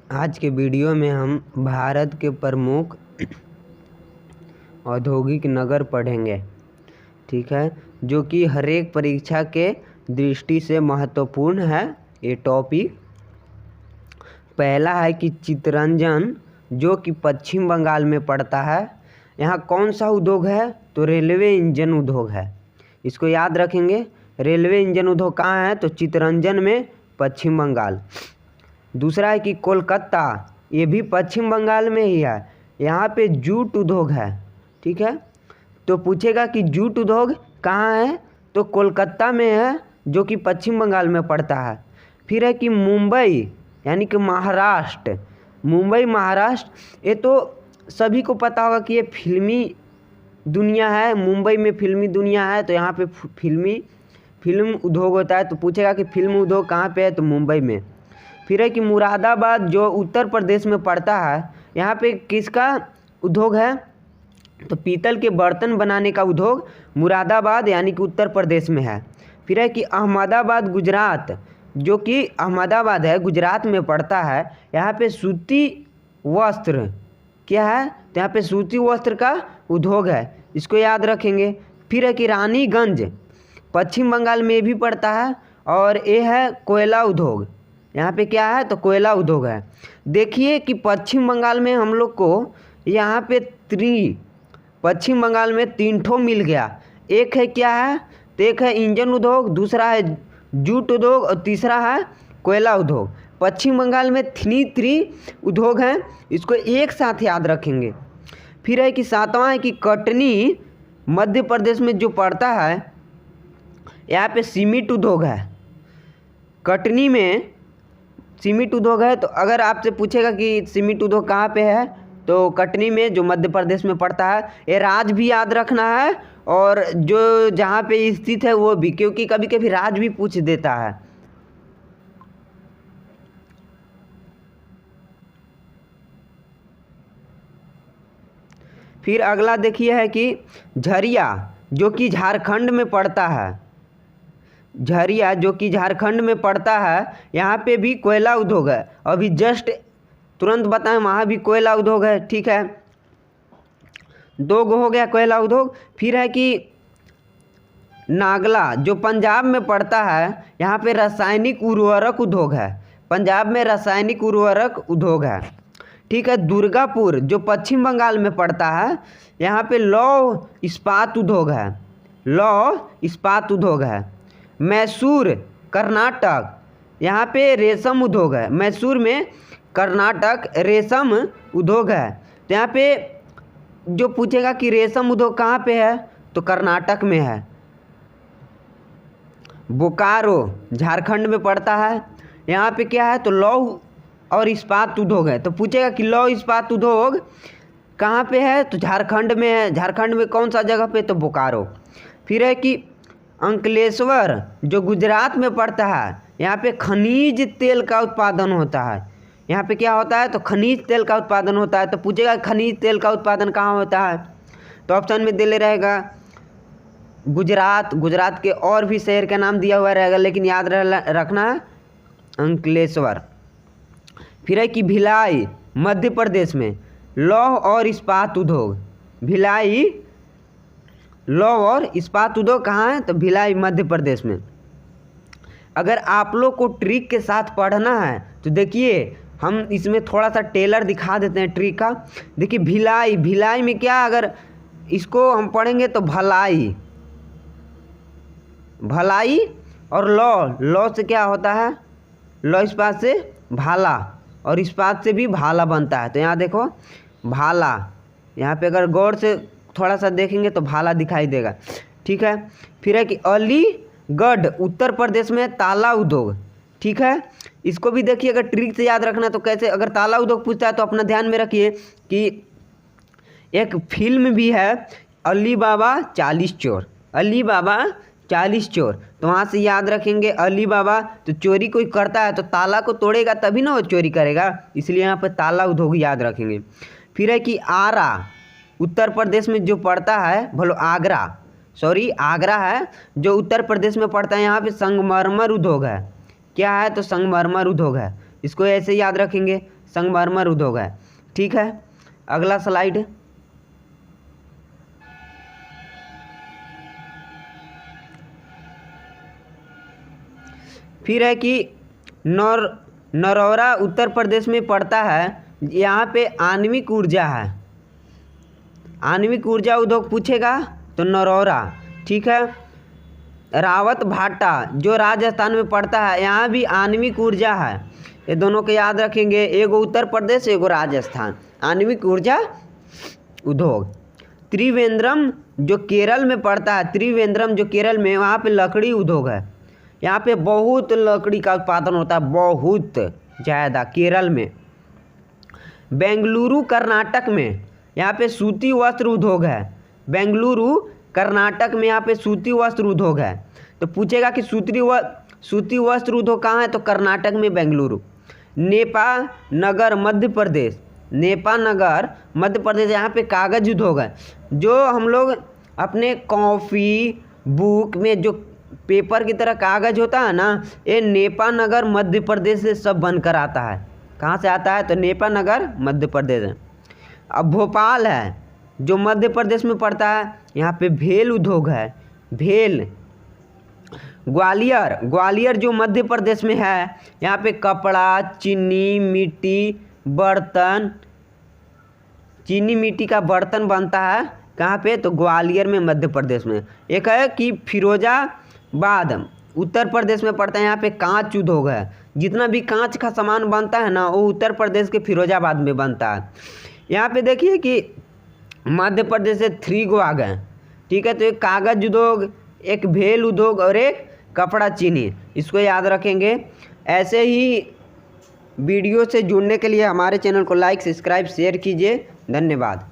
आज के वीडियो में हम भारत के प्रमुख औद्योगिक नगर पढ़ेंगे, ठीक है, जो कि हर एक परीक्षा के दृष्टि से महत्वपूर्ण है। ये टॉपिक पहला है कि चित्तरंजन, जो कि पश्चिम बंगाल में पड़ता है। यहाँ कौन सा उद्योग है? तो रेलवे इंजन उद्योग है। इसको याद रखेंगे। रेलवे इंजन उद्योग कहाँ है? तो चित्तरंजन में, पश्चिम बंगाल। दूसरा है कि कोलकाता, ये भी पश्चिम बंगाल में ही है। यहाँ पे जूट उद्योग है, ठीक है। तो पूछेगा कि जूट उद्योग कहाँ है? तो कोलकाता में है, जो कि पश्चिम बंगाल में पड़ता है। फिर है कि मुंबई, यानी कि महाराष्ट्र, मुंबई महाराष्ट्र। ये तो सभी को पता होगा कि ये फिल्मी दुनिया है। मुंबई में फिल्मी दुनिया है, तो यहाँ पे फिल्म उद्योग होता है। तो पूछेगा कि फिल्म उद्योग कहाँ पे है? तो मुंबई में। फिर है कि मुरादाबाद, जो उत्तर प्रदेश में पड़ता है, यहाँ पे किसका उद्योग है? तो पीतल के बर्तन बनाने का उद्योग मुरादाबाद, यानी कि उत्तर प्रदेश में है। फिर है कि अहमदाबाद, गुजरात, जो कि अहमदाबाद है, गुजरात में पड़ता है। यहाँ पे सूती वस्त्र क्या है? तो यहाँ पे सूती वस्त्र का उद्योग है, इसको याद रखेंगे। फिर है कि रानीगंज, पश्चिम बंगाल में भी पड़ता है, और ये है कोयला उद्योग। यहाँ पे क्या है? तो कोयला उद्योग है। देखिए कि पश्चिम बंगाल में हम लोग को यहाँ पे पश्चिम बंगाल में 3 ठो मिल गया। एक है क्या है? तो एक है इंजन उद्योग, दूसरा है जूट उद्योग, और तीसरा है कोयला उद्योग। पश्चिम बंगाल में 3 उद्योग हैं, इसको एक साथ याद रखेंगे। फिर है कि 7वां है कि कटनी, मध्य प्रदेश में जो पड़ता है, यहाँ पे सीमेंट उद्योग है। कटनी में सीमेंट उद्योग है। तो अगर आपसे पूछेगा कि सीमेंट उद्योग कहाँ पे है, तो कटनी में, जो मध्य प्रदेश में पड़ता है। ये राज्य भी याद रखना है, और जो जहाँ पे स्थित है वो भी, क्योंकि कभी कभी राज्य भी पूछ देता है। फिर अगला देखिए है कि झरिया, जो कि झारखंड में पड़ता है। झरिया, जो कि झारखंड में पड़ता है, यहाँ पे भी कोयला उद्योग है। अभी जस्ट तुरंत बताएं, वहाँ भी कोयला उद्योग है, ठीक है। 2 गो हो गया कोयला उद्योग। फिर है कि नागला, जो पंजाब में पड़ता है, यहाँ पे रासायनिक उर्वरक उद्योग है। पंजाब में रासायनिक उर्वरक उद्योग है, ठीक है। दुर्गापुर, जो पश्चिम बंगाल में पड़ता है, यहाँ पे लौह इस्पात उद्योग है। लौह इस्पात उद्योग है। मैसूर, कर्नाटक, यहाँ पे रेशम उद्योग है। मैसूर में कर्नाटक रेशम उद्योग है। तो यहाँ पे जो पूछेगा कि रेशम उद्योग कहाँ पे है, तो कर्नाटक में है। बोकारो, झारखंड में पड़ता है। यहाँ पे क्या है? तो लौह और इस्पात उद्योग है। तो पूछेगा कि लौह इस्पात उद्योग कहाँ पे है, तो झारखंड में है। झारखंड में कौन सा जगह पे? तो बोकारो। फिर है कि अंकलेश्वर, जो गुजरात में पड़ता है, यहाँ पे खनिज तेल का उत्पादन होता है। यहाँ पे क्या होता है? तो खनिज तेल का उत्पादन होता है। तो पूछेगा खनिज तेल का उत्पादन कहाँ होता है, तो ऑप्शन में दे ले रहेगा गुजरात। गुजरात के और भी शहर का नाम दिया हुआ रहेगा, लेकिन याद रखना है अंकलेश्वर। फिर है कि भिलाई, मध्य प्रदेश में लौह और इस्पात उद्योग। भिलाई, लौह और इस्पात उद्योग कहाँ है? तो भिलाई, मध्य प्रदेश में। अगर आप लोग को ट्रिक के साथ पढ़ना है, तो देखिए हम इसमें थोड़ा सा टेलर दिखा देते हैं ट्रिक का। देखिए भिलाई, भिलाई में क्या, अगर इसको हम पढ़ेंगे तो भलाई, भलाई, और लौ से क्या होता है? लौ इस्पात से भाला, और इस्पात से भी भाला बनता है। तो यहाँ देखो भाला, यहाँ पे अगर गौर से थोड़ा सा देखेंगे तो भाला दिखाई देगा, ठीक है। फिर है कि अलीगढ़, उत्तर प्रदेश में ताला उद्योग, ठीक है। इसको भी देखिए, अगर ट्रिक से याद रखना तो कैसे, अगर ताला उद्योग पूछता है तो अपना ध्यान में रखिए कि एक फिल्म भी है, अली बाबा 40 चोर। अली बाबा 40 चोर, तो वहाँ से याद रखेंगे अली बाबा। तो चोरी कोई करता है तो ताला को तोड़ेगा तभी ना वो चोरी करेगा, इसलिए यहाँ पर ताला उद्योग याद रखेंगे। फिर है कि आरा, उत्तर प्रदेश में जो पड़ता है, भलो आगरा है, जो उत्तर प्रदेश में पड़ता है। यहाँ पे संगमरमर उद्योग है। क्या है? तो संगमरमर उद्योग है। इसको ऐसे याद रखेंगे, संगमरमर उद्योग है। ठीक है, अगला स्लाइड। फिर है कि नरौरा उत्तर प्रदेश में पड़ता है। यहाँ पे आणविक ऊर्जा है, आणविक ऊर्जा उद्योग पूछेगा तो नरौरा। ठीक है, रावत भाटा जो राजस्थान में पड़ता है, यहाँ भी आणविक ऊर्जा है। ये दोनों को याद रखेंगे, एगो उत्तर प्रदेश एगो राजस्थान, आणविक ऊर्जा उद्योग। त्रिवेंद्रम जो केरल में पड़ता है, त्रिवेंद्रम जो केरल में, वहाँ पे लकड़ी उद्योग है। यहाँ पे बहुत लकड़ी का उत्पादन होता है, बहुत ज़्यादा केरल में। बेंगलुरु कर्नाटक में यहाँ पे सूती वस्त्र उद्योग है। बेंगलुरु कर्नाटक में यहाँ पे सूती वस्त्र उद्योग है। तो पूछेगा कि सूती वस्त्र उद्योग कहाँ है, तो कर्नाटक में बेंगलुरु। नेपा नगर मध्य प्रदेश, नेपा नगर मध्य प्रदेश, यहाँ पे कागज़ उद्योग है। जो हम लोग अपने कॉफ़ी बुक में जो पेपर की तरह कागज़ होता है ना, ये नेपा नगर मध्य प्रदेश से सब बनकर आता है। कहाँ से आता है, तो नेपा नगर मध्य प्रदेश है। अब भोपाल है जो मध्य प्रदेश में पड़ता है, यहाँ पे भेल उद्योग है, भेल। ग्वालियर जो मध्य प्रदेश में है, यहाँ पे कपड़ा, चीनी मिट्टी बर्तन, चीनी मिट्टी का बर्तन बनता है। कहाँ पे, तो ग्वालियर में मध्य प्रदेश में। एक है कि फिरोजाबाद उत्तर प्रदेश में पड़ता है, यहाँ पे कांच उद्योग है। जितना भी कांच का सामान बनता है ना, वो उत्तर प्रदेश के फिरोजाबाद में बनता है। यहाँ पे देखिए कि मध्य प्रदेश से 3 गो आ गए। ठीक है, तो एक कागज़ उद्योग, एक भेल उद्योग और एक कपड़ा चीनी, इसको याद रखेंगे। ऐसे ही वीडियो से जुड़ने के लिए हमारे चैनल को लाइक सब्सक्राइब शेयर कीजिए। धन्यवाद।